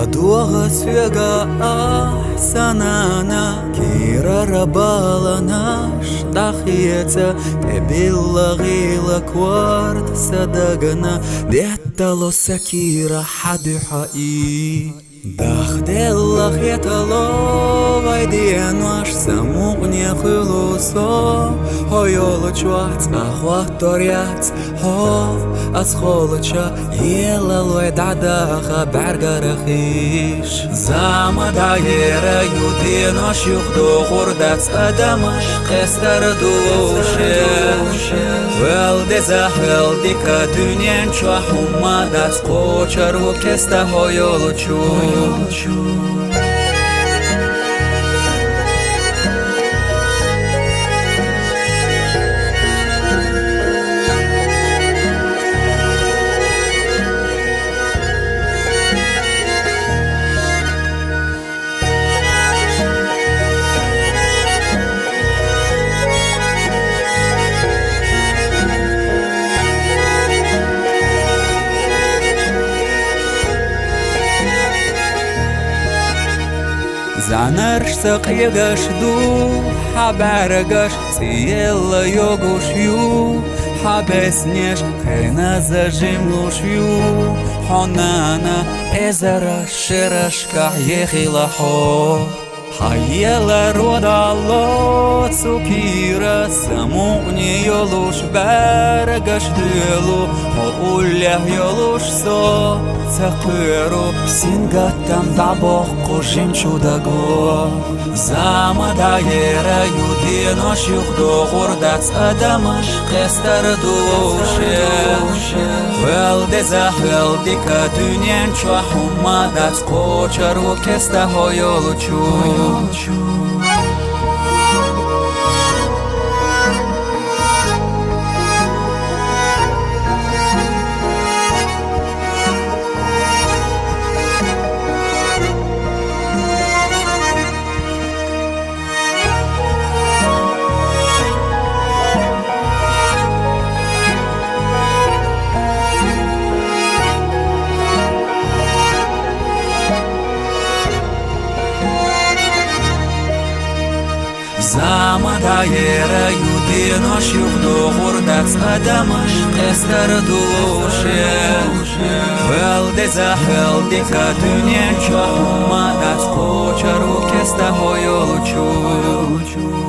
Adua svega ahsanana Kira rabalana Shdachietza Tebilla ghila kwart sadagana Detta lo sakira hadu hai Дахделах етало Вайдиен ваш самугне хилусо Хойоло чуац ахват торяц Хо аз холоча Елалой дадаха баргарахиш Замада ера юдинош юхду хурдац Адамаш қестар душеш Велде захвелдика дюнен чуахумадац Қочар вукеста хойоло чу Занарш сaqyagash du habaragash Tsiela yogush yu Habesnesh Kena zajimlush yu Honana ezara shirashka yechila ho Hayela rodalo Tsukira Samugni yolush baragash delu Houllah yolush so Цакыру сингаттам дабоққу жемчудаго Замада ера юдинош юхду хурдац Адамаш қестар душеш Велде захвелдика дюнен чуахумадац Қочару кеста хойолу чу Замада ера юдинош юхду хурдац Адамаш қестар душеш Велде захвелдика дюнен чуахумадац Қочару кеста хойолу чу